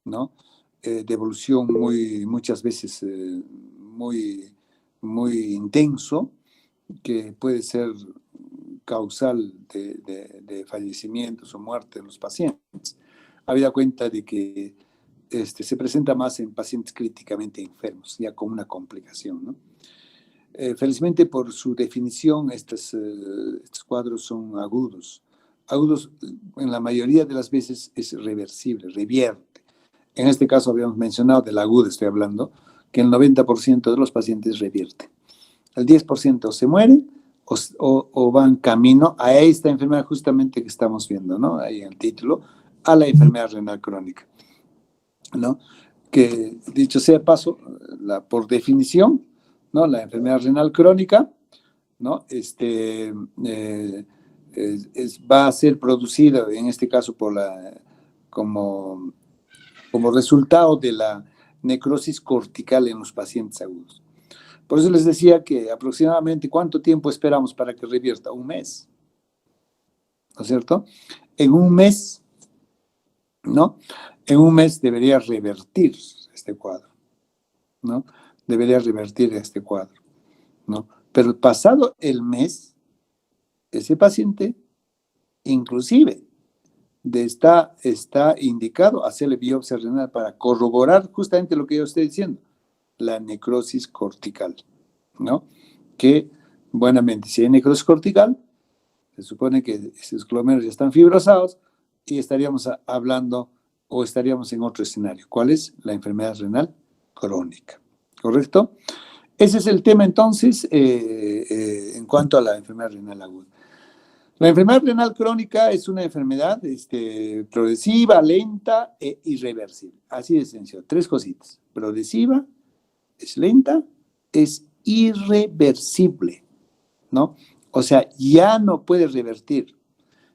¿no? De evolución muchas veces muy intenso, que puede ser causal de fallecimientos o muerte en los pacientes. Habida cuenta de que se presenta más en pacientes críticamente enfermos, ya con una complicación, ¿no? Felizmente, por su definición, estos cuadros son agudos. Agudos, en la mayoría de las veces, es reversible, revierte. En este caso, habíamos mencionado del agudo, estoy hablando, que el 90% de los pacientes revierte. El 10% se mueren o van camino a esta enfermedad justamente que estamos viendo, ¿no? Ahí en el título, a la enfermedad renal crónica, ¿no? Que, dicho sea de paso, por definición, ¿no? La enfermedad renal crónica, ¿no? Va a ser producida, en este caso, como resultado de la necrosis cortical en los pacientes agudos. Por eso les decía que aproximadamente ¿cuánto tiempo esperamos para que revierta? Un mes, ¿no es cierto? En un mes, ¿no? En un mes debería revertir este cuadro, ¿no? Debería revertir este cuadro, ¿no? Pero pasado el mes, ese paciente, inclusive, está indicado hacerle biopsia renal para corroborar justamente lo que yo estoy diciendo, la necrosis cortical, ¿no? Que, buenamente, si hay necrosis cortical, se supone que esos glómerulos ya están fibrosados y estaríamos hablando o estaríamos en otro escenario. ¿Cuál es? La enfermedad renal crónica, ¿correcto? Ese es el tema entonces en cuanto a la enfermedad renal aguda. La enfermedad renal crónica es una enfermedad progresiva, lenta e irreversible. Así de sencillo. Tres cositas. Progresiva, es lenta, es irreversible, ¿no? O sea, ya no puede revertir.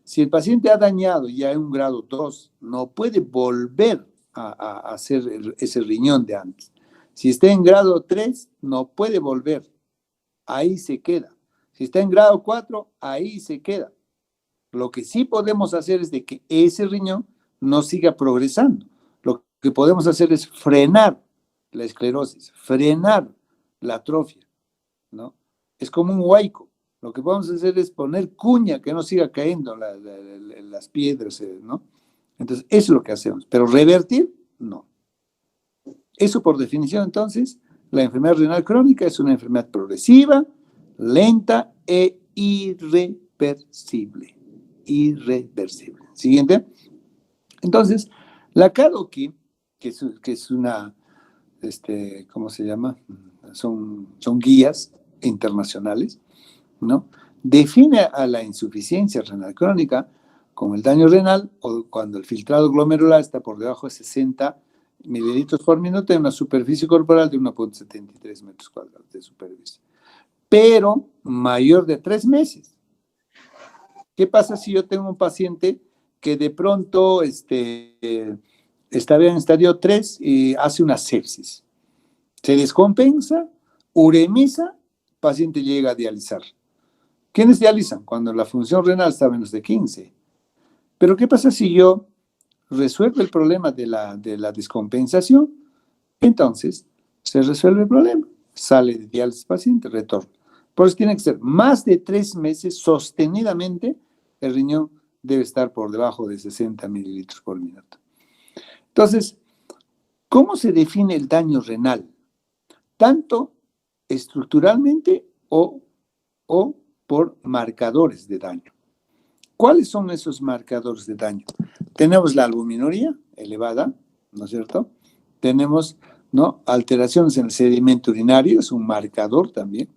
Si el paciente ha dañado ya en un grado 2, no puede volver a hacer ese riñón de antes. Si está en grado 3, no puede volver. Ahí se queda. Si está en grado 4, ahí se queda. Lo que sí podemos hacer es de que ese riñón no siga progresando. Lo que podemos hacer es frenar la esclerosis, frenar la atrofia, ¿no? Es como un huaico. Lo que podemos hacer es poner cuña, que no siga cayendo las piedras, ¿no? Entonces, eso es lo que hacemos. Pero revertir, no. Eso por definición, entonces, la enfermedad renal crónica es una enfermedad progresiva, lenta e irreversible. Irreversible. Siguiente. Entonces, la CADOKI, que es una, ¿cómo se llama? Son guías internacionales, ¿no? Define a la insuficiencia renal crónica como el daño renal o cuando el filtrado glomerular está por debajo de 60 mililitros por minuto en una superficie corporal de 1,73 metros cuadrados de superficie, pero mayor de 3 meses. ¿Qué pasa si yo tengo un paciente que de pronto está en estadio 3 y hace una sepsis? Se descompensa, uremiza, paciente llega a dializar. ¿Quiénes dializan? Cuando la función renal está a menos de 15. Pero ¿qué pasa si yo resuelvo el problema de la descompensación? Entonces, se resuelve el problema. Sale de diálisis paciente, retorna. Por eso tiene que ser más de 3 meses sostenidamente, el riñón debe estar por debajo de 60 mililitros por minuto. Entonces, ¿cómo se define el daño renal? Tanto estructuralmente o por marcadores de daño. ¿Cuáles son esos marcadores de daño? Tenemos la albuminuria elevada, ¿no es cierto? Tenemos, ¿no?, alteraciones en el sedimento urinario, es un marcador también.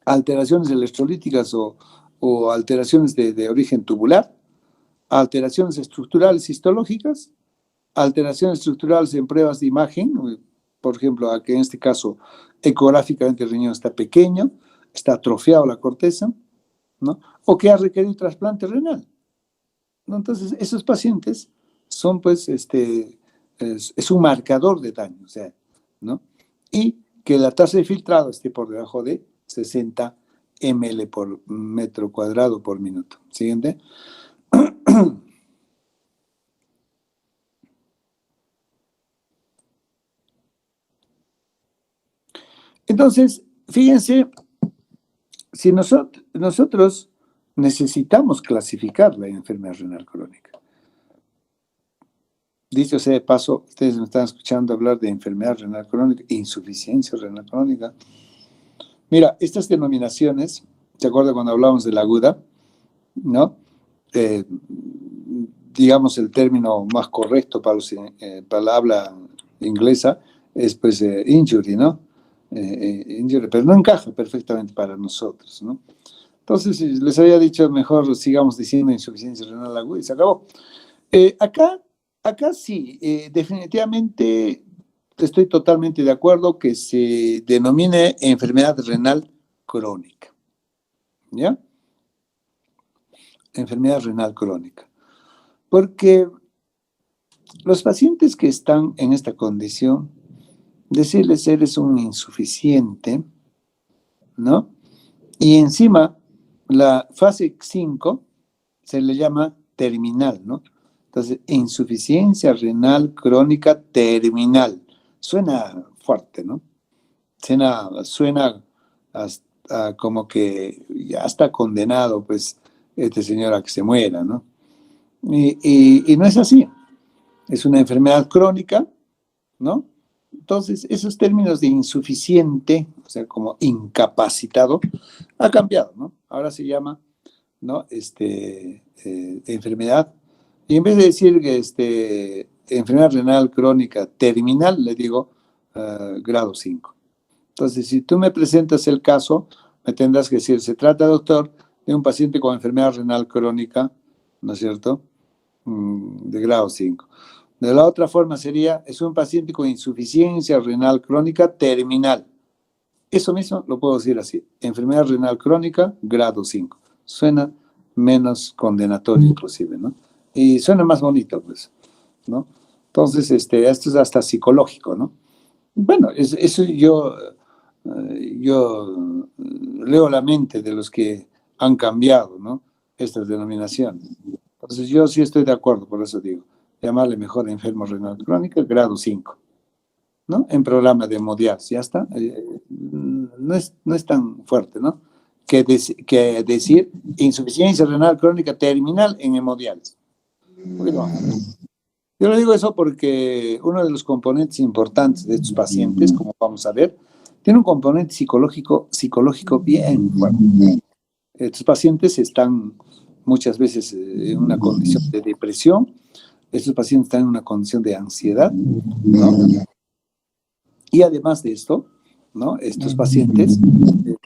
Alteraciones electrolíticas o alteraciones de origen tubular. Alteraciones estructurales histológicas. Alteraciones estructurales en pruebas de imagen, por ejemplo, que en este caso ecográficamente el riñón está pequeño, está atrofiado la corteza, ¿no? O que ha requerido trasplante renal, ¿no? Entonces, esos pacientes son, pues, es un marcador de daño, o sea, ¿no? Y que la tasa de filtrado esté por debajo de 60 ml por metro cuadrado por minuto. Siguiente. Entonces, fíjense, si nosotros necesitamos clasificar la enfermedad renal crónica. Dicho sea de paso, ustedes me están escuchando hablar de enfermedad renal crónica, insuficiencia renal crónica. Mira, estas denominaciones, ¿se acuerdan cuando hablamos de la aguda? ¿No? Digamos, el término más correcto para la habla inglesa es pues injury, ¿no? Injury, pero no encaja perfectamente para nosotros, ¿no? Entonces, les había dicho, mejor sigamos diciendo insuficiencia renal aguda y se acabó. Acá sí, definitivamente estoy totalmente de acuerdo que se denomine enfermedad renal crónica, ¿ya? Enfermedad renal crónica. Porque los pacientes que están en esta condición, decirles eres un insuficiente, ¿no? Y encima, la fase 5 se le llama terminal, ¿no? Entonces, insuficiencia renal crónica terminal. Suena fuerte, ¿no? Suena hasta como que ya está condenado, pues, este señor a que se muera, ¿no? Y no es así. Es una enfermedad crónica, ¿no? Entonces, esos términos de insuficiente, o sea, como incapacitado, ha cambiado, ¿no? Ahora se llama, ¿no? Enfermedad. Y en vez de decir que enfermedad renal crónica terminal, le digo grado 5. Entonces, si tú me presentas el caso, me tendrás que decir, se trata, doctor, de un paciente con enfermedad renal crónica, ¿no es cierto? De grado 5. De la otra forma sería, es un paciente con insuficiencia renal crónica terminal. Eso mismo lo puedo decir así, enfermedad renal crónica, grado 5. Suena menos condenatorio inclusive, ¿no? Y suena más bonito, pues, ¿no? Entonces, esto es hasta psicológico, ¿no? Bueno, eso yo leo la mente de los que han cambiado, ¿no? Estas denominaciones. Entonces, yo sí estoy de acuerdo, por eso digo, llamarle mejor enfermo renal crónico, grado 5, ¿no? En programa de hemodiálisis, ya está. No es tan fuerte, ¿no? Que decir insuficiencia renal crónica terminal en hemodiálisis. Un poquito más. Yo le digo eso porque uno de los componentes importantes de estos pacientes, como vamos a ver, tiene un componente psicológico bien fuerte. Estos pacientes están muchas veces en una condición de depresión, estos pacientes están en una condición de ansiedad, ¿no? Y además de esto, ¿no? Estos pacientes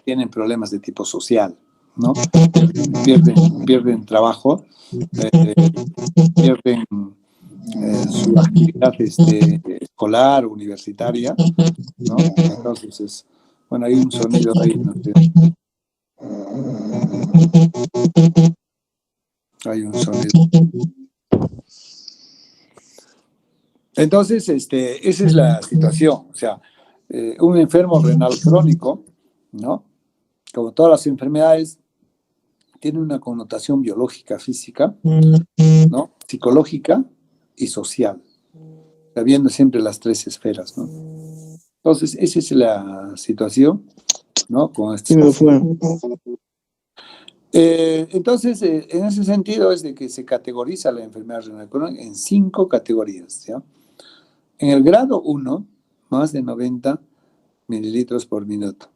tienen problemas de tipo social, ¿no? Pierden trabajo, pierden su actividad escolar, universitaria, ¿no? Entonces, bueno, hay un sonido ahí, no sé. Hay un sonido. Entonces, esa es la situación. O sea, un enfermo renal crónico, ¿no? Como todas las enfermedades, tiene una connotación biológica, física, ¿no? Psicológica y social, habiendo siempre las tres esferas, ¿no? Entonces, esa es la situación, ¿no? Con este. Entonces, en ese sentido es de que se categoriza la enfermedad renal crónica en 5 categorías, ¿ya? En el grado 1, más de 90 mililitros por minuto.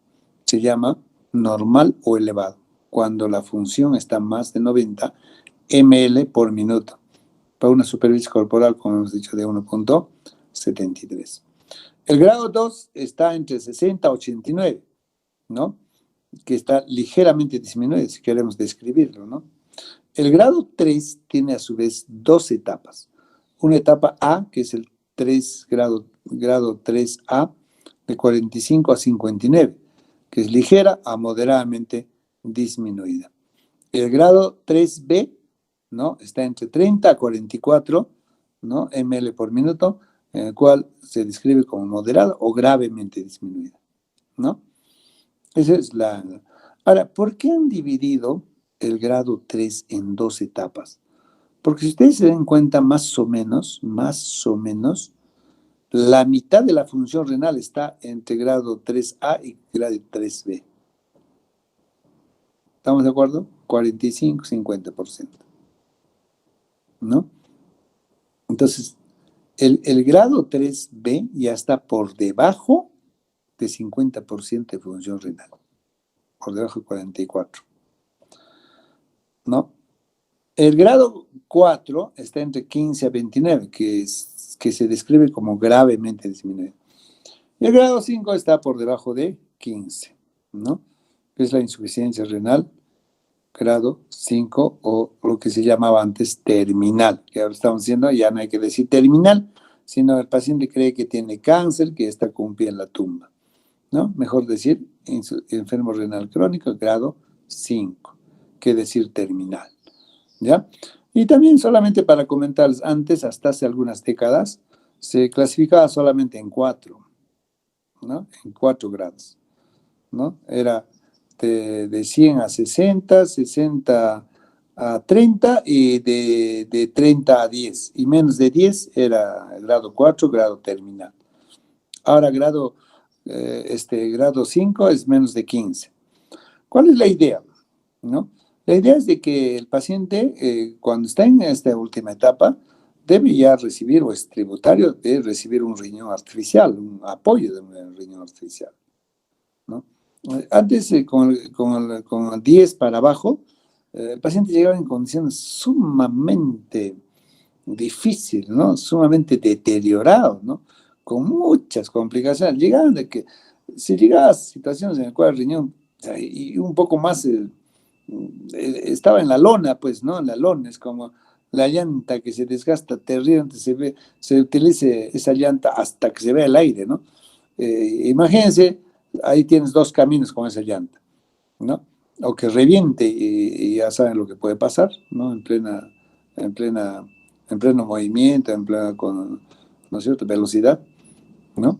Se llama normal o elevado, cuando la función está más de 90 ml por minuto, para una superficie corporal, como hemos dicho, de 1.73. El grado 2 está entre 60 a 89, ¿no? Que está ligeramente disminuido, si queremos describirlo, ¿no? El grado 3 tiene a su vez 2 etapas. Una etapa A, que es el grado 3A, de 45 a 59, que es ligera a moderadamente disminuida. El grado 3B, ¿no? Está entre 30 a 44, ¿no? ml por minuto, en el cual se describe como moderada o gravemente disminuida, ¿no? Esa es la... Ahora, ¿por qué han dividido el grado 3 en 2 etapas? Porque si ustedes se den cuenta, más o menos, la mitad de la función renal está entre grado 3A y grado 3B. ¿Estamos de acuerdo? 45-50%. ¿No? Entonces, el grado 3B ya está por debajo de 50% de función renal, por debajo de 44%. ¿No? El grado 4 está entre 15 a 29, que se describe como gravemente disminuido. Y el grado 5 está por debajo de 15, ¿no? Que es la insuficiencia renal, grado 5, o lo que se llamaba antes terminal, que ahora estamos diciendo, ya no hay que decir terminal, sino el paciente cree que tiene cáncer, que está con un pie en la tumba, ¿no? Mejor decir enfermo renal crónico, grado 5, que decir terminal. ¿Ya? Y también solamente para comentarles, antes, hasta hace algunas décadas, se clasificaba solamente en 4, ¿no? En 4 grados, ¿no? Era de 100 a 60, 60 a 30 y de 30 a 10. Y menos de 10 era grado 4, grado terminal. Ahora grado 5 es menos de 15. ¿Cuál es la idea? ¿No? La idea es de que el paciente, cuando está en esta última etapa, debe ya recibir, o es tributario de recibir un riñón artificial, un apoyo de un riñón artificial, ¿no? Antes, con el 10 para abajo, el paciente llegaba en condiciones sumamente difíciles, ¿no? Sumamente deteriorados, ¿no? Con muchas complicaciones. Llegaban de que, si llegaba a situaciones en las cuales el riñón, o sea, y un poco más estaba en la lona, pues, ¿no? En la lona, es como la llanta que se desgasta terrible, se utilice esa llanta hasta que se vea el aire, ¿no? Imagínense, ahí tienes dos caminos con esa llanta, ¿no? O que reviente y ya saben lo que puede pasar, ¿no? En plena, en pleno movimiento, ¿no es cierto?, velocidad, ¿no?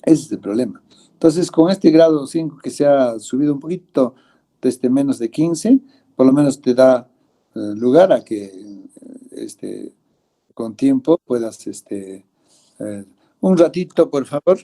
Ese es el problema. Entonces, con este grado 5 que se ha subido un poquito desde menos de 15, por lo menos te da lugar a que con tiempo puedas, un ratito, por favor.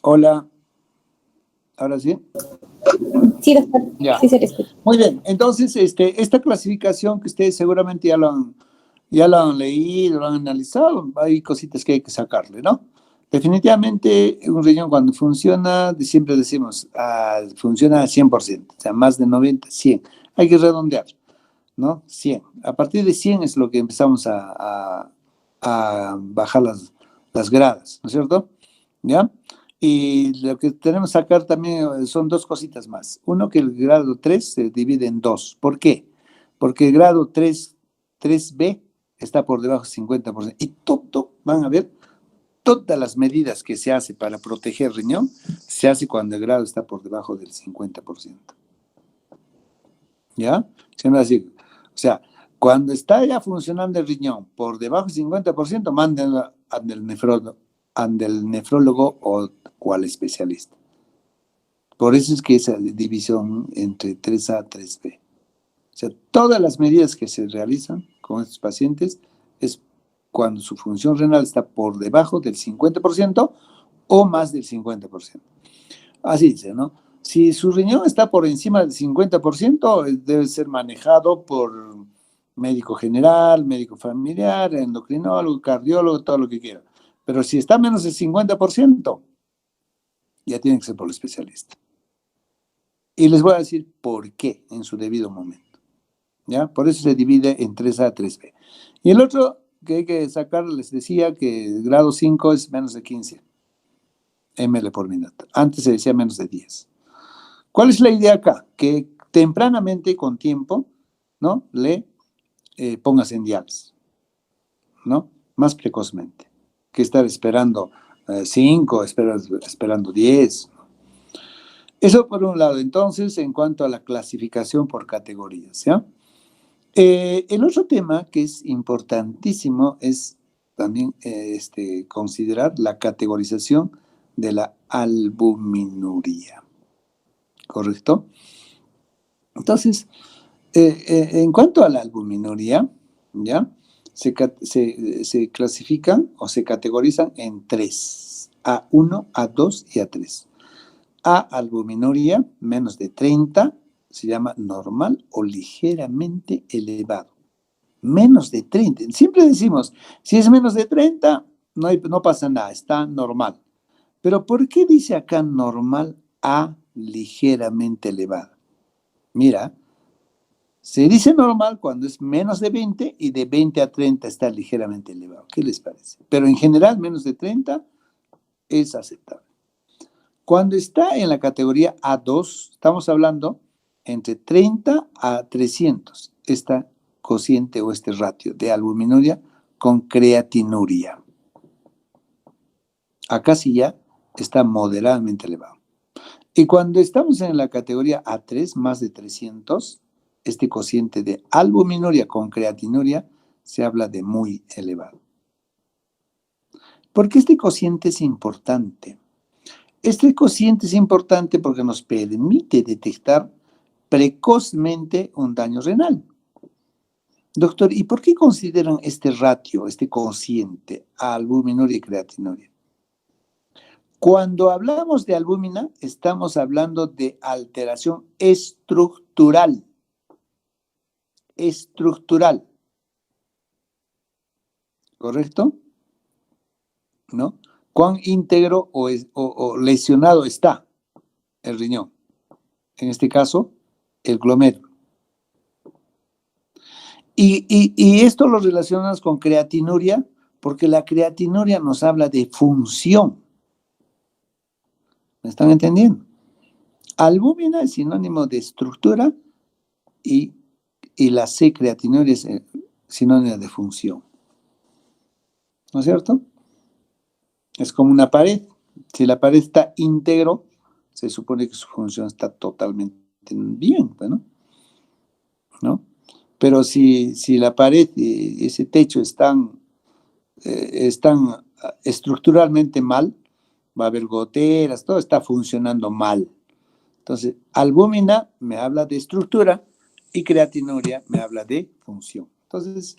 Hola, ahora sí. Sí, doctor. Ya. Sí, se le escucha. Muy bien, entonces esta clasificación que ustedes seguramente ya lo han leído, lo han analizado, hay cositas que hay que sacarle, ¿no? Definitivamente un riñón cuando funciona, siempre decimos, funciona al 100%, o sea, más de 90, 100. Hay que redondear, ¿no? 100. A partir de 100 es lo que empezamos a bajar las gradas, ¿no es cierto? ¿Ya? Y lo que tenemos que sacar también son dos cositas más. Uno, que el grado 3 se divide en dos. ¿Por qué? Porque el grado 3B está por debajo del 50%. Y todo, van a ver, todas las medidas que se hace para proteger el riñón, se hace cuando el grado está por debajo del 50%. ¿Ya? Así, o sea, cuando está ya funcionando el riñón por debajo del 50%, mándenlo ante el nefrólogo o cual especialista. Por eso es que esa división entre 3A y 3B. O sea, todas las medidas que se realizan con estos pacientes es cuando su función renal está por debajo del 50% o más del 50%. Así dice, ¿no? Si su riñón está por encima del 50%, debe ser manejado por médico general, médico familiar, endocrinólogo, cardiólogo, todo lo que quiera. Pero si está menos del 50%, ya tiene que ser por el especialista. Y les voy a decir por qué en su debido momento. ¿Ya? Por eso se divide en 3A y 3B. Y el otro que hay que sacar, les decía que el grado 5 es menos de 15 ml por minuto. Antes se decía menos de 10. ¿Cuál es la idea acá? Que tempranamente, con tiempo, ¿no? Le pongas en diálisis, ¿no? Más precozmente. Que estar esperando 5, esperando 10. Eso por un lado. Entonces, en cuanto a la clasificación por categorías, ¿ya? El otro tema que es importantísimo es también considerar la categorización de la albuminuria, ¿correcto? Entonces, en cuanto a la albuminuria, ¿ya? Se clasifican o se categorizan en tres: A1, A2 y A3. A albuminuria, menos de 30, se llama normal o ligeramente elevado. Menos de 30. Siempre decimos, si es menos de 30, no pasa nada, está normal. Pero ¿por qué dice acá normal a ligeramente elevado? Mira, se dice normal cuando es menos de 20 y de 20 a 30 está ligeramente elevado. ¿Qué les parece? Pero en general, menos de 30 es aceptable. Cuando está en la categoría A2, estamos hablando entre 30 a 300, esta cociente o este ratio de albuminuria con creatinuria. Acá sí ya está moderadamente elevado. Y cuando estamos en la categoría A3, más de 300, este cociente de albuminuria con creatinuria se habla de muy elevado. ¿Por qué este cociente es importante? Este cociente es importante porque nos permite detectar precozmente un daño renal. Doctor, ¿y por qué consideran este ratio, este cociente, albuminuria y creatinuria? Cuando hablamos de albúmina, estamos hablando de alteración estructural. Estructural. ¿Correcto? ¿No? ¿Cuán íntegro o lesionado está el riñón? En este caso, el glomérulo. Y esto lo relacionas con creatinuria, porque la creatinuria nos habla de función. ¿Me están entendiendo? Albúmina es sinónimo de estructura y la C-creatinuria es sinónimo de función. ¿No es cierto? Es como una pared. Si la pared está íntegro, se supone que su función está totalmente bien, bueno, ¿no? Pero si la pared y ese techo están estructuralmente mal, va a haber goteras, todo está funcionando mal. Entonces, albúmina me habla de estructura y creatinuria me habla de función. Entonces,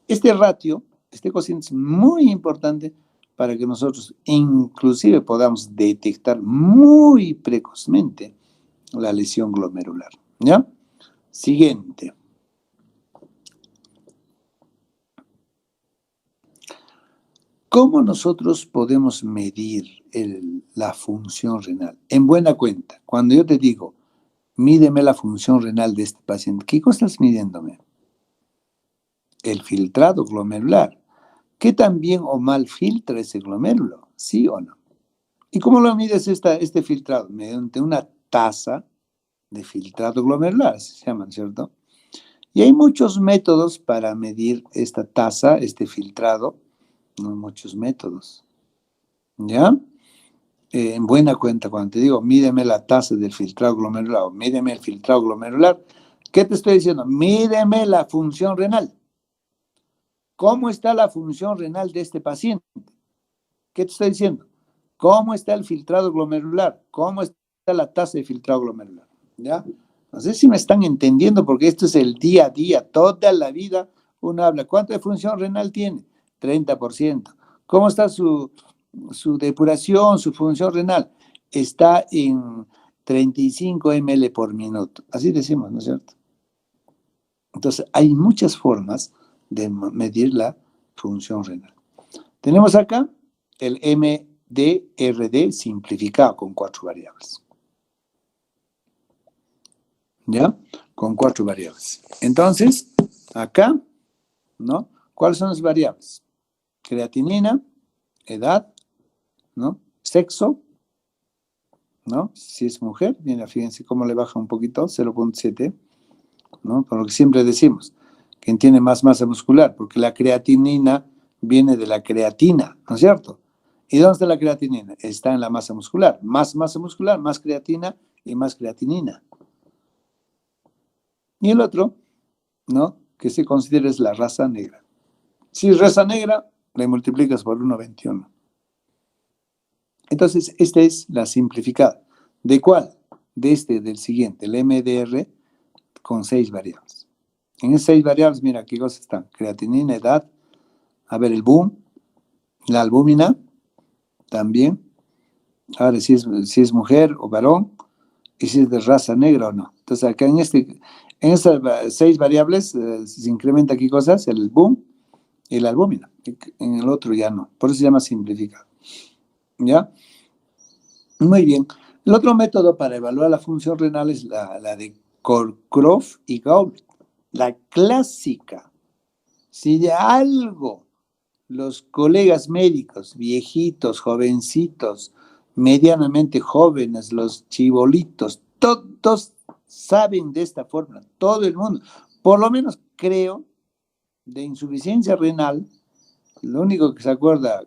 este ratio, este cociente es muy importante para que nosotros inclusive podamos detectar muy precozmente la lesión glomerular. ¿Ya? Siguiente. ¿Cómo nosotros podemos medir la función renal? En buena cuenta, cuando yo te digo, mídeme la función renal de este paciente, ¿qué cosa estás midiéndome? El filtrado glomerular. ¿Qué tan bien o mal filtra ese glomérulo? ¿Sí o no? ¿Y cómo lo mides este filtrado? Mediante una tasa de filtrado glomerular, se llaman, ¿cierto? Y hay muchos métodos para medir esta tasa, este filtrado, no muchos métodos, ¿ya? En buena cuenta, cuando te digo, mídeme la tasa del filtrado glomerular o mídeme el filtrado glomerular, ¿qué te estoy diciendo? Mídeme la función renal. ¿Cómo está la función renal de este paciente? ¿Qué te estoy diciendo? ¿Cómo está el filtrado glomerular? ¿Cómo está la tasa de filtrado glomerular? ¿Ya? No sé si me están entendiendo, porque esto es el día a día, toda la vida uno habla. ¿Cuánto de función renal tiene? 30%. ¿Cómo está su depuración, su función renal? Está en 35 ml por minuto. Así decimos, ¿no es cierto? Entonces, hay muchas formas de medir la función renal. Tenemos acá el MDRD simplificado con 4 variables. ¿Ya? Con 4 variables. Entonces, acá, ¿no? ¿Cuáles son las variables? Creatinina, edad, ¿no? Sexo, ¿no? Si es mujer, mira, fíjense cómo le baja un poquito, 0.7, ¿no? Por lo que siempre decimos, quien tiene más masa muscular, porque la creatinina viene de la creatina, ¿no es cierto? ¿Y dónde está la creatinina? Está en la masa muscular. Más masa muscular, más creatina y más creatinina. Y el otro, ¿no? Que se considera es la raza negra. Si es raza negra, le multiplicas por 1,21. Entonces, esta es la simplificada. ¿De cuál? Del siguiente, el MDR, con 6 variables. En esas 6 variables, mira, ¿qué cosas están? Creatinina, edad, a ver, el boom, la albúmina, también. Ahora, si es mujer o varón, y si es de raza negra o no. Entonces, acá en esas 6 variables se incrementa aquí cosas, el boom y la albúmina. En el otro ya no. Por eso se llama simplificado. ¿Ya? Muy bien. El otro método para evaluar la función renal es la de Cockcroft y Gault. La clásica. Si de algo los colegas médicos, viejitos, jovencitos, medianamente jóvenes, los chibolitos, todos saben de esta fórmula, todo el mundo. Por lo menos creo, de insuficiencia renal, lo único que se acuerda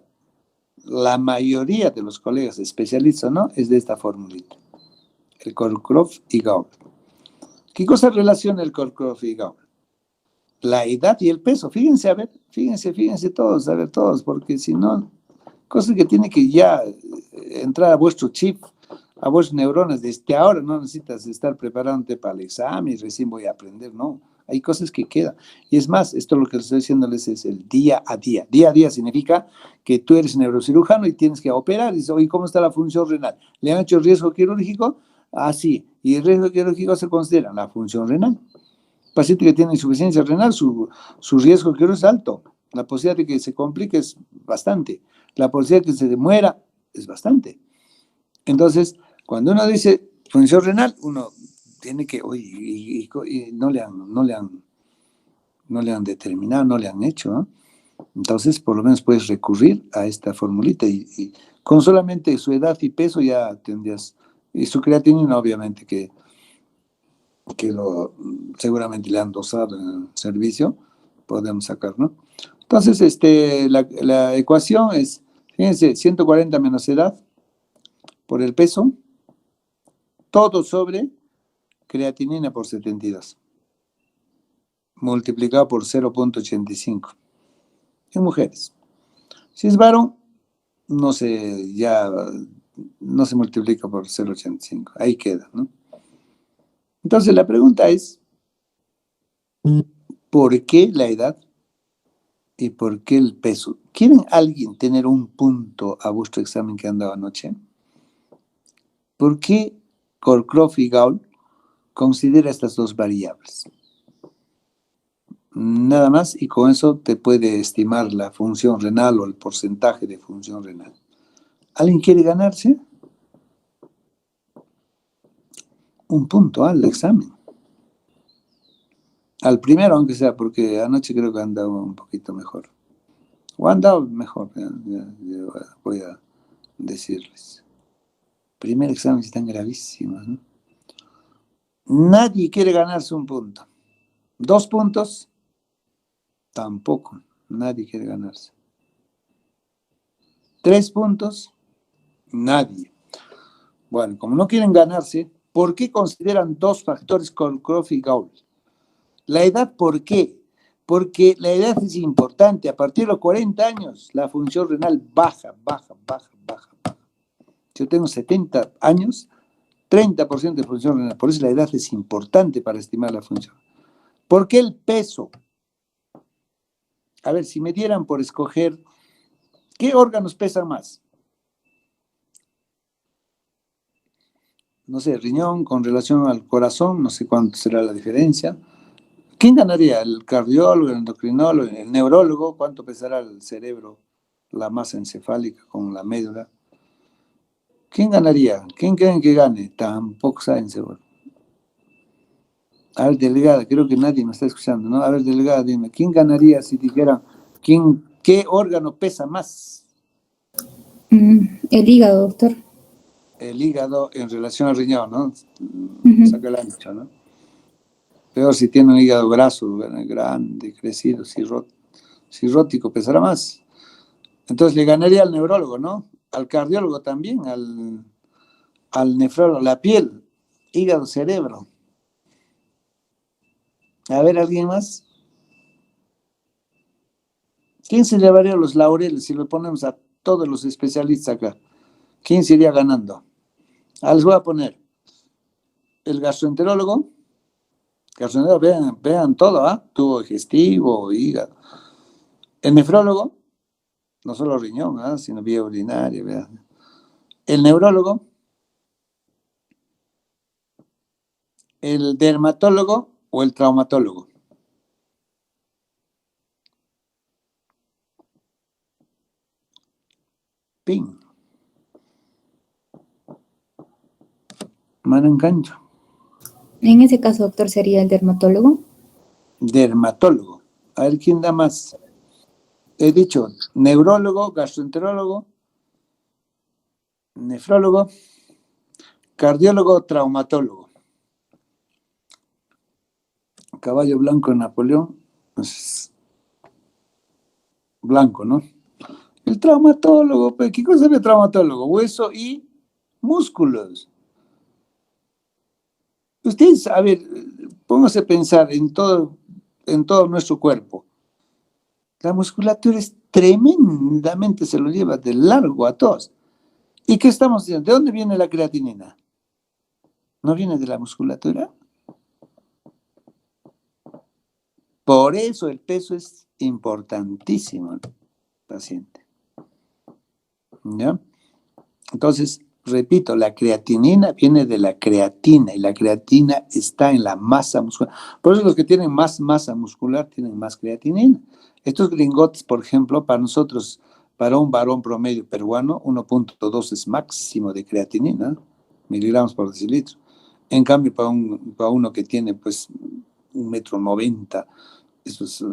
la mayoría de los colegas especialistas, ¿no? Es de esta formulita, el Cockcroft y Gault. ¿Qué cosa relaciona el Cockcroft y Gault? La edad y el peso. Fíjense, a ver, fíjense todos, a ver todos, porque si no, cosas que tiene que ya entrar a vuestro chip, a vuestras neuronas, desde ahora no necesitas estar preparándote para el examen y recién voy a aprender, no. Hay cosas que quedan. Y es más, esto lo que les estoy diciéndoles es el día a día. Día a día significa que tú eres neurocirujano y tienes que operar. Y dices, oye, ¿cómo está la función renal? ¿Le han hecho riesgo quirúrgico? Ah, sí. Y el riesgo quirúrgico se considera la función renal. Paciente que tiene insuficiencia renal, su riesgo quirúrgico es alto. La posibilidad de que se complique es bastante. La posibilidad de que se muera es bastante. Entonces, cuando uno dice función renal, uno tiene que, oye, y no le han determinado, no le han hecho, ¿no? Entonces, por lo menos puedes recurrir a esta formulita y con solamente su edad y peso ya tendrías, y su creatinina obviamente que seguramente le han dosado en el servicio, podemos sacar, ¿no? Entonces, la ecuación es, fíjense, 140 menos edad por el peso, todo sobre creatinina por 72, multiplicado por 0.85 en mujeres. Si es varón, ya no se multiplica por 0.85, ahí queda, ¿no? Entonces la pregunta es, ¿por qué la edad? ¿Y por qué el peso? ¿Quieren alguien tener un punto a vuestro examen que han dado anoche? ¿Por qué Cockcroft y Gaul considera estas dos variables? Nada más, y con eso te puede estimar la función renal o el porcentaje de función renal. ¿Alguien quiere ganarse? Un punto al examen. Al primero, aunque sea, porque anoche creo que han dado un poquito mejor. O han dado mejor, ya voy a decirles. Primer examen están gravísimos, ¿no? Nadie quiere ganarse un punto. 2 puntos, tampoco. Nadie quiere ganarse. 3 puntos, nadie. Bueno, como no quieren ganarse, ¿por qué consideran 2 factores Cockcroft y Gaul? La edad, ¿por qué? Porque la edad es importante. A partir de los 40 años, la función renal baja. Yo tengo 70 años, 30% de función renal. Por eso la edad es importante para estimar la función. ¿Por qué el peso? A ver, si me dieran por escoger, ¿qué órganos pesan más? No sé, riñón con relación al corazón, no sé cuánto será la diferencia. ¿Quién ganaría? ¿El cardiólogo, el endocrinólogo, el neurólogo? ¿Cuánto pesará el cerebro, la masa encefálica con la médula? ¿Quién ganaría? ¿Quién creen que gane? Tampoco saben seguro. A ver, delegada, creo que nadie me está escuchando, ¿no? A ver, delegada, dime, ¿quién ganaría si dijera qué órgano pesa más? El hígado, doctor. El hígado en relación al riñón, ¿no? Ujú. Saca el ancho, ¿no? Peor si tiene un hígado graso, grande, crecido, cirrótico, pesará más. Entonces le ganaría al neurólogo, ¿no? Al cardiólogo también, al nefrólogo, la piel, hígado, cerebro. A ver, ¿alguien más? ¿Quién se llevaría los laureles si lo ponemos a todos los especialistas acá? ¿Quién se iría ganando? Les voy a poner el gastroenterólogo. Vean todo, ¿ah? Tubo digestivo, hígado. El nefrólogo, no solo riñón, sino vía urinaria, vean. El neurólogo, el dermatólogo o el traumatólogo. Pin. Mano en cancho. En ese caso, doctor, sería el dermatólogo. Dermatólogo. A ver quién da más. He dicho neurólogo, gastroenterólogo, nefrólogo, cardiólogo, traumatólogo. Caballo blanco en Napoleón, pues, blanco, ¿no? El traumatólogo, ¿qué cosa es el traumatólogo? Hueso y músculos. Ustedes, a ver, pónganse a pensar en todo nuestro cuerpo. La musculatura es tremendamente, se lo lleva de largo a todos. ¿Y qué estamos diciendo? ¿De dónde viene la creatinina? ¿No viene de la musculatura? Por eso el peso es importantísimo, paciente. ¿Ya? Entonces, repito, la creatinina viene de la creatina y la creatina está en la masa muscular. Por eso los que tienen más masa muscular tienen más creatinina. Estos gringotes, por ejemplo, para nosotros, para un varón promedio peruano, 1.2 es máximo de creatinina, miligramos por decilitro. En cambio, para uno que tiene pues 1,90 m, esos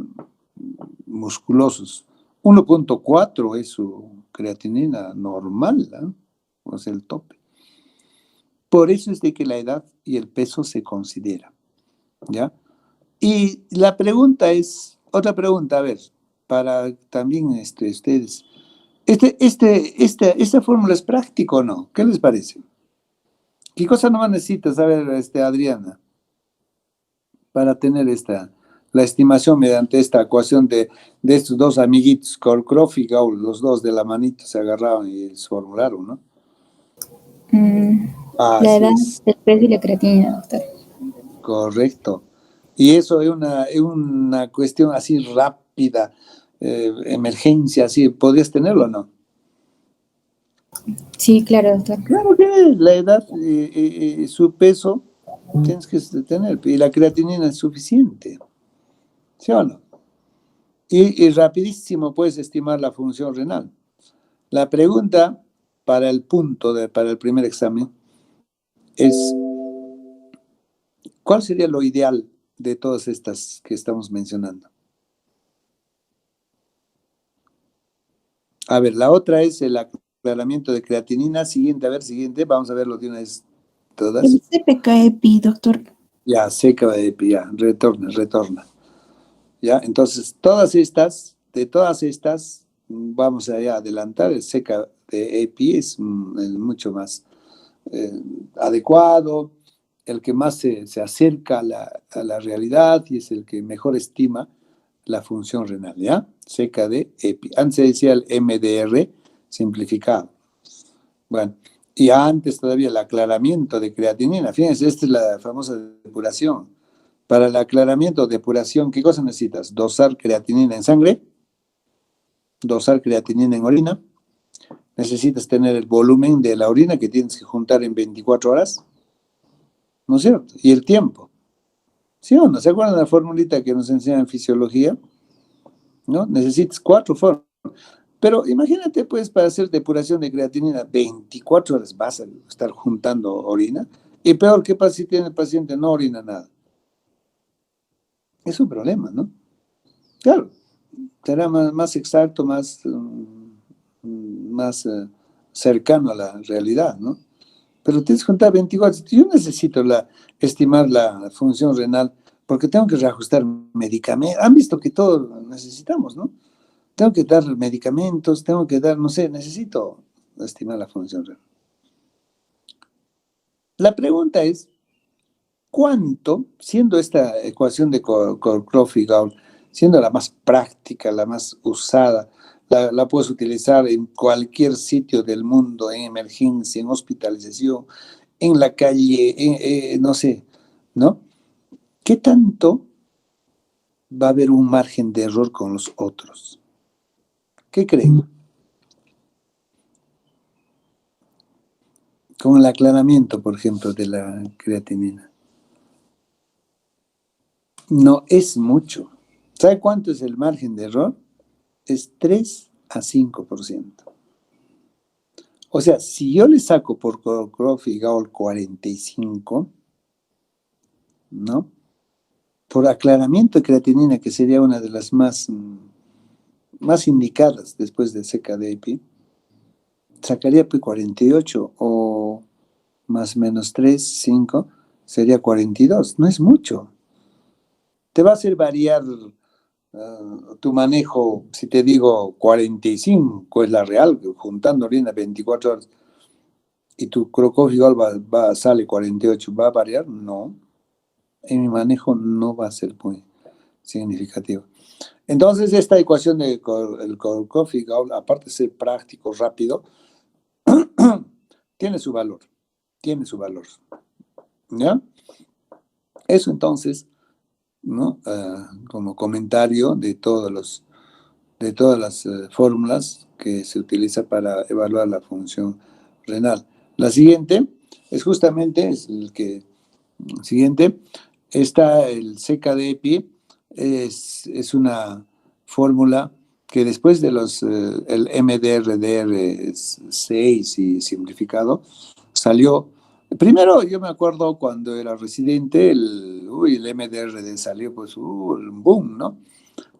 musculosos, 1.4 es su creatinina normal, ¿no? O sea, el tope. Por eso es de que la edad y el peso se consideran, ¿ya? Y la pregunta es, otra pregunta, a ver, para también ustedes, ¿esta fórmula es práctica o no? ¿Qué les parece? ¿Qué cosa nomás necesitas saber, Adriana, para tener la estimación mediante esta ecuación de estos dos amiguitos, Cockcroft y Gaul, los dos de la manito se agarraron y se formularon, ¿no? La Así edad, es, el peso y la creatinina, doctor. correcto. Y eso es una cuestión así rápida. emergencia, así, ¿podrías tenerlo o no? Sí, claro, doctor. Claro que la edad, su peso, tienes que tener, y la creatinina es suficiente, ¿sí o no? Y rapidísimo puedes estimar la función renal. La pregunta para el para el primer examen es, ¿cuál sería lo ideal de todas estas que estamos mencionando? A ver, la otra es el aclaramiento de creatinina. Siguiente, a ver, siguiente. Vamos a verlo de una vez todas. El CPK-EPI, doctor. Ya, seca de ya, retorna. Ya, entonces, de todas estas, vamos a adelantar, el seca de EPI es mucho más adecuado, el que más se acerca a la realidad y es el que mejor estima la función renal, ¿ya? Seca de EPI. Antes se decía el MDR simplificado. Bueno, y antes todavía el aclaramiento de creatinina. Fíjense, esta es la famosa depuración. Para el aclaramiento, depuración, ¿qué cosa necesitas? Dosar creatinina en sangre, dosar creatinina en orina. Necesitas tener el volumen de la orina que tienes que juntar en 24 horas, ¿no es cierto? Y el tiempo. ¿Sí o no? ¿Se acuerdan de la formulita que nos enseñan en fisiología? ¿No? Necesitas 4 fórmulas. Pero imagínate, pues, para hacer depuración de creatinina, 24 horas vas a estar juntando orina. Y peor, ¿qué pasa si tiene el paciente no orina nada? Es un problema, ¿no? Claro, será más exacto, más cercano a la realidad, ¿no? Pero tienes que contar 24. Yo necesito estimar la función renal porque tengo que reajustar medicamentos. Han visto que todo necesitamos, ¿no? Tengo que dar medicamentos, tengo que dar, no sé, necesito estimar la función renal. La pregunta es, ¿cuánto, siendo esta ecuación de Crofts y Gaul, siendo la más práctica, la más usada, la puedes utilizar en cualquier sitio del mundo, en emergencia, en hospitalización, en la calle, no sé, ¿no? ¿Qué tanto va a haber un margen de error con los otros? ¿Qué creen? Con el aclaramiento, por ejemplo, de la creatinina. No es mucho. ¿Sabe cuánto es el margen de error? Es 3 a 5%. O sea, si yo le saco por Crofts y Gaul 45, ¿no? Por aclaramiento de creatinina, que sería una de las más indicadas después de seca de EPI, sacaría pues 48 o más o menos 3, 5, sería 42. No es mucho. Te va a hacer variar tu manejo, si te digo 45 es la real, juntando orina 24 horas, y tu Crofts igual sale 48, ¿va a variar? No. En mi manejo no va a ser muy significativo. Entonces, esta ecuación del Crofts y Gaul, aparte de ser práctico, rápido, tiene su valor. Tiene su valor. ¿Ya? Eso entonces, ¿no? Como comentario de todas las fórmulas que se utiliza para evaluar la función renal. La siguiente es justamente, siguiente, está el CKD-EPI, es una fórmula que después de el MDR-DR6 y simplificado, salió. Primero, yo me acuerdo cuando era residente, el MDR salió, pues, un boom, ¿no?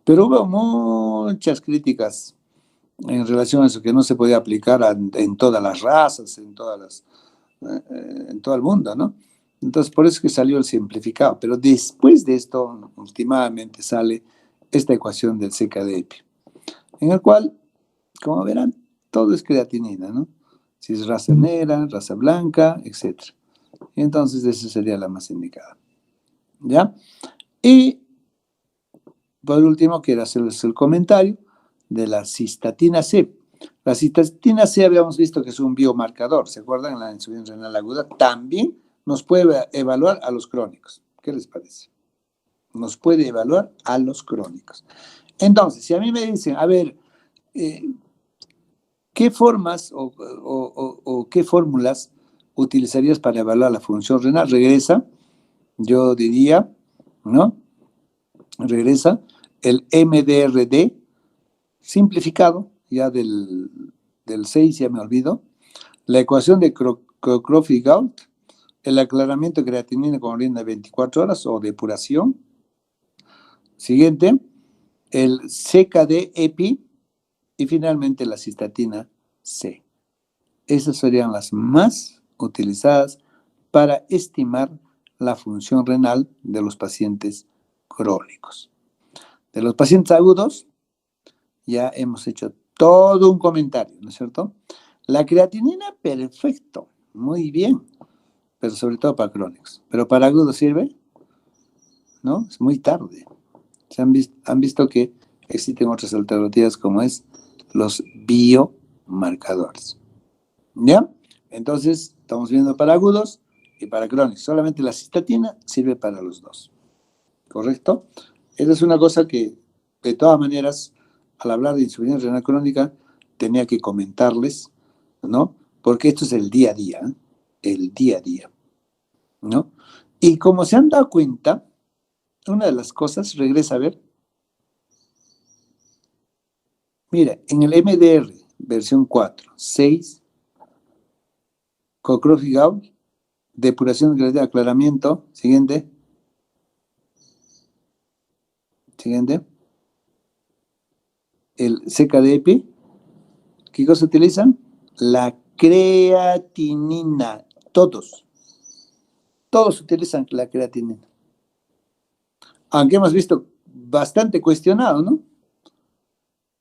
Pero hubo muchas críticas en relación a eso, que no se podía aplicar en todas las razas, en todo el mundo, ¿no? Entonces, por eso es que salió el simplificado. Pero después de esto, últimamente sale esta ecuación del CKD-EPI, en el cual, como verán, todo es creatinina, ¿no? Si es raza negra, raza blanca, etc. Y entonces, esa sería la más indicada. ¿Ya? Y, por último, quiero hacerles el comentario de la cistatina C. La cistatina C habíamos visto que es un biomarcador, ¿se acuerdan? En la insuficiencia renal aguda también nos puede evaluar a los crónicos. ¿Qué les parece? Nos puede evaluar a los crónicos. Entonces, si a mí me dicen, a ver, ¿qué formas o qué fórmulas utilizarías para evaluar la función renal? Regresa, yo diría, ¿no? Regresa el MDRD simplificado, ya del 6 ya me olvido, la ecuación de Crocroft-Gault, el aclaramiento de creatinina con orina de 24 horas o depuración. Siguiente, el CKD-EPI y finalmente la cistatina C. Esas serían las más utilizadas para estimar la función renal de los pacientes crónicos. De los pacientes agudos, ya hemos hecho todo un comentario, ¿no es cierto? La creatinina, perfecto, muy bien, pero sobre todo para crónicos. ¿Pero para agudos sirve? ¿No? Es muy tarde. Han visto que existen otras alternativas como es los biomarcadores. ¿Ya? Entonces, estamos viendo para agudos y para crónicos. Solamente la cistatina sirve para los dos. ¿Correcto? Esa es una cosa que, de todas maneras, al hablar de insuficiencia renal crónica, tenía que comentarles, ¿no? Porque esto es el día a día, ¿eh? El día a día, ¿no? Y como se han dado cuenta, una de las cosas, regresa a ver, mira, en el MDR, versión 4, 6, Crocroft-Gault, depuración de aclaramiento, siguiente, el CKD-EPI, ¿qué cosa utilizan? La creatinina, todos utilizan la creatinina. Aunque hemos visto bastante cuestionado, ¿no?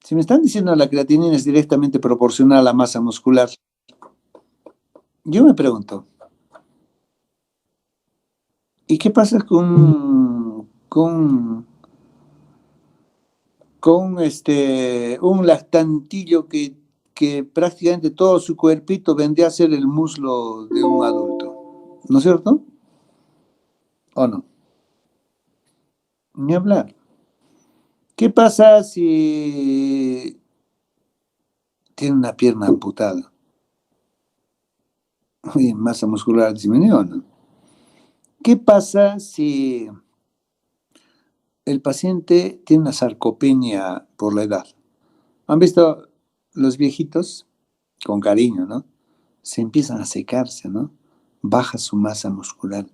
Si me están diciendo que la creatinina es directamente proporcional a la masa muscular, yo me pregunto, ¿y qué pasa con un lactantillo que prácticamente todo su cuerpito vendría a ser el muslo de un adulto? ¿No es cierto? ¿O no? Ni hablar. ¿Qué pasa si tiene una pierna amputada? Oye, masa muscular disminuyó, ¿no? ¿Qué pasa si el paciente tiene una sarcopenia por la edad? ¿Han visto los viejitos? Con cariño, ¿no? Se empiezan a secarse, ¿no? Baja su masa muscular.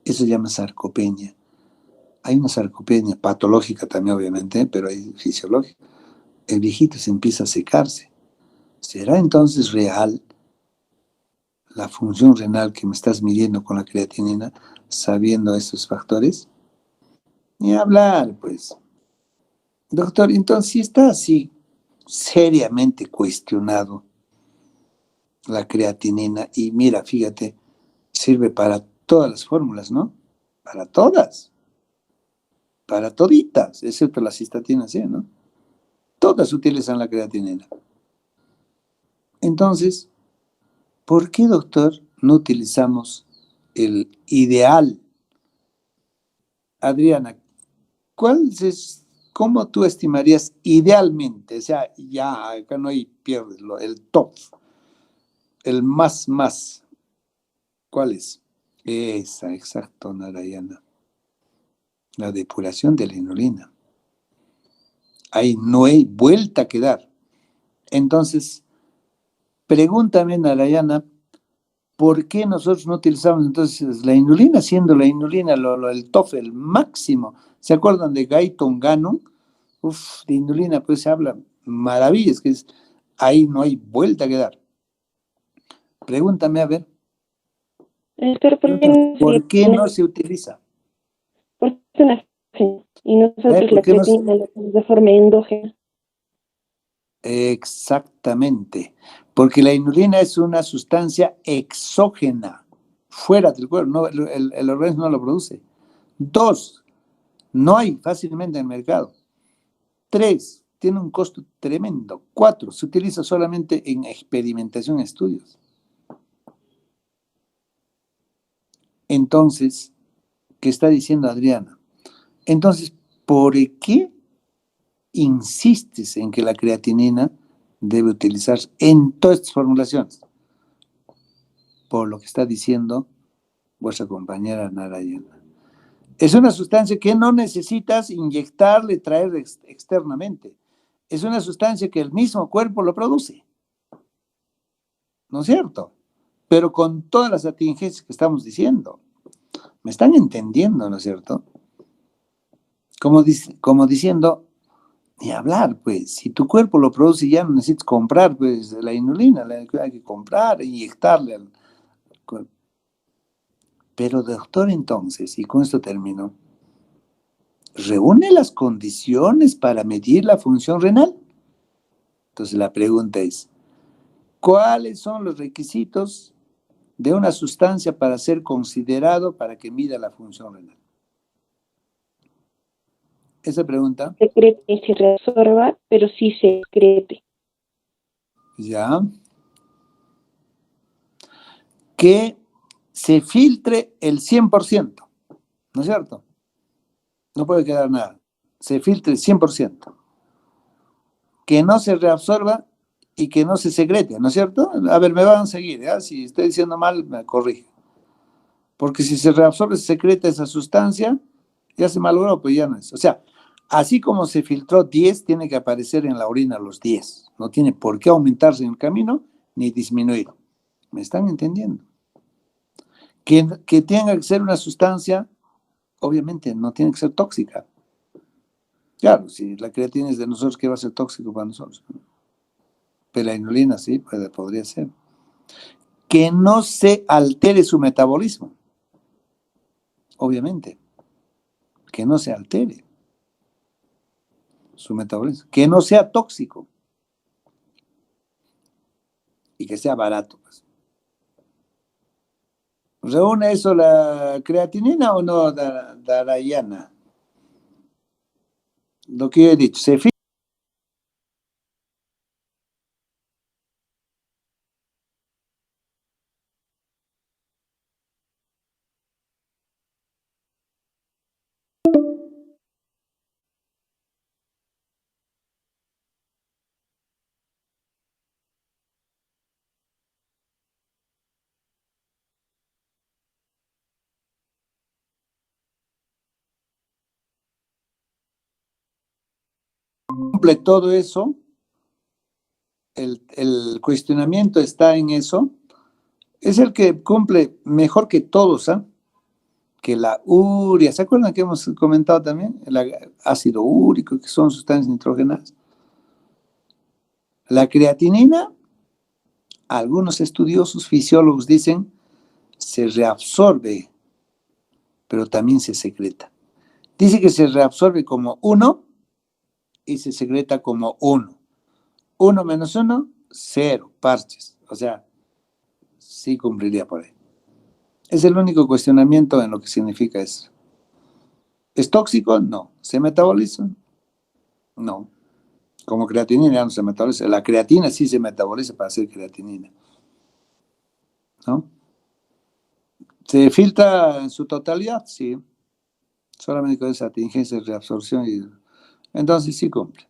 Eso se llama sarcopenia. Hay una sarcopenia patológica también, obviamente, pero hay fisiológica. El viejito se empieza a secarse. ¿Será entonces real la función renal que me estás midiendo con la creatinina sabiendo estos factores? Ni hablar, pues. Doctor, entonces si está así seriamente cuestionado la creatinina y mira, fíjate, sirve para todas las fórmulas, ¿no? Para todas, para toditas, excepto la cistatina C, ¿no? Todas utilizan la creatinina. Entonces, ¿por qué, doctor, no utilizamos el ideal? Adriana, ¿cómo tú estimarías idealmente? O sea, ya acá no hay pierdes, el top, el más. ¿Cuál es? Esa, exacto, Narayana. La depuración de la inulina. Ahí no hay vuelta que dar. Entonces, pregúntame, Narayana, ¿por qué nosotros no utilizamos entonces la inulina, siendo la inulina el TOFEL máximo? ¿Se acuerdan de Guyton Gannon? Uf, de inulina, pues se habla maravillas, que es, ahí no hay vuelta que dar. Pregúntame, a ver. Pero ¿Por qué no se utiliza? porque es una y nosotros la creatinina la hacemos de forma endógena. Exactamente, porque la inulina es una sustancia exógena, fuera del cuerpo, no, el organismo no lo produce. 2, no hay fácilmente en el mercado. 3, tiene un costo tremendo. 4, se utiliza solamente en experimentación y estudios. Entonces, ¿qué está diciendo Adriana? Entonces, ¿por qué insistes en que la creatinina debe utilizarse en todas estas formulaciones, por lo que está diciendo vuestra compañera Narayana. Es una sustancia que no necesitas inyectarle, traer externamente. Es una sustancia que el mismo cuerpo lo produce. ¿No es cierto? Pero con todas las atingencias que estamos diciendo. ¿Me están entendiendo, no es cierto? Como diciendo, ni hablar, pues, si tu cuerpo lo produce ya no necesitas comprar, pues, la inulina, hay que comprar, inyectarle al cuerpo. Pero, doctor, entonces, y con esto termino, ¿reúne las condiciones para medir la función renal? Entonces, la pregunta es, ¿cuáles son los requisitos de una sustancia para ser considerado para que mida la función renal? Esa pregunta. Secrete y se reabsorba, pero sí se excrete. Ya. Que se filtre el 100%, ¿no es cierto? No puede quedar nada. Se filtre el 100%. Que no se reabsorba y que no se secrete, ¿no es cierto? A ver, me van a seguir, ¿ya? Si estoy diciendo mal, me corrige. Porque si se reabsorbe, se secreta esa sustancia, ya se malogró, pues ya no es. O sea, así como se filtró 10, tiene que aparecer en la orina los 10. No tiene por qué aumentarse en el camino ni disminuir. ¿Me están entendiendo? Que tenga que ser una sustancia, obviamente no tiene que ser tóxica. Claro, si la creatina es de nosotros, ¿qué va a ser tóxico para nosotros? Pero la inulina sí, podría ser. Que no se altere su metabolismo. Obviamente. Que no se altere su metabolismo. Que no sea tóxico. Y que sea barato. Pues. ¿Reúne eso la creatinina o no, Darayana? Lo que yo he dicho, se fija. Cumple todo eso, el cuestionamiento está en eso, es el que cumple mejor que todos, ¿ah? Que la urea, ¿se acuerdan que hemos comentado también? El ácido úrico, que son sustancias nitrógenas. La creatinina, algunos estudiosos fisiólogos dicen, se reabsorbe, pero también se secreta. Dice que se reabsorbe como 1 y se secreta como 1. 1 menos 1, 0, parches. O sea, sí cumpliría por ahí. Es el único cuestionamiento en lo que significa eso. ¿Es tóxico? No. ¿Se metaboliza? No. Como creatinina ya no se metaboliza. La creatina sí se metaboliza para hacer creatinina. ¿No? ¿Se filtra en su totalidad? Sí. Solamente con esa tingencia de reabsorción. Entonces sí cumple.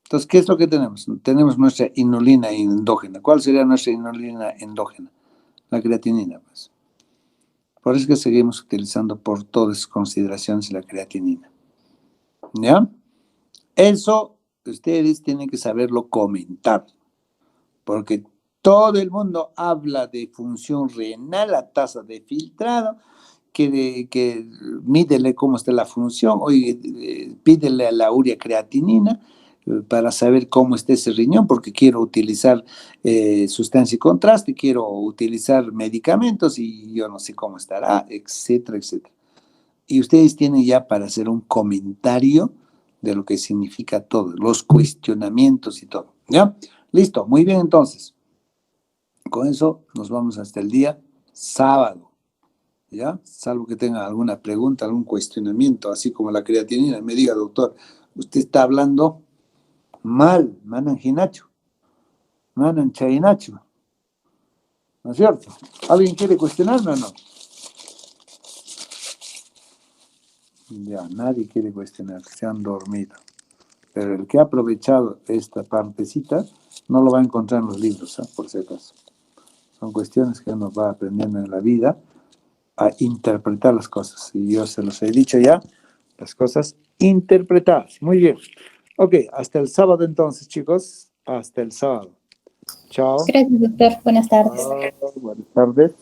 Entonces, ¿qué es lo que tenemos? Tenemos nuestra inulina endógena. ¿Cuál sería nuestra inulina endógena? La creatinina, pues. Por eso es que seguimos utilizando por todas sus consideraciones la creatinina. ¿Ya? Eso ustedes tienen que saberlo comentar, porque todo el mundo habla de función renal, la tasa de filtrado, que mídele cómo está la función, oye, pídele a la urea creatinina para saber cómo está ese riñón, porque quiero utilizar sustancia y contraste, quiero utilizar medicamentos y yo no sé cómo estará, etcétera, etcétera. Y ustedes tienen ya para hacer un comentario de lo que significa todo, los cuestionamientos y todo. ¿Ya? Listo, muy bien entonces. Con eso nos vamos hasta el día sábado. ¿Ya? Salvo que tenga alguna pregunta, algún cuestionamiento, así como la creatinina, me diga, doctor, usted está hablando mal, manan ginacho, manan chainacho. ¿No es cierto? ¿Alguien quiere cuestionarme o no? Ya, nadie quiere cuestionar, se han dormido. Pero el que ha aprovechado esta partecita no lo va a encontrar en los libros, por si acaso. Son cuestiones que uno va aprendiendo en la vida a interpretar las cosas. Y yo se los he dicho ya, las cosas interpretadas. Muy bien. Ok, hasta el sábado entonces, chicos. Hasta el sábado. Chao. Gracias, doctor. Buenas tardes. Buenas tardes.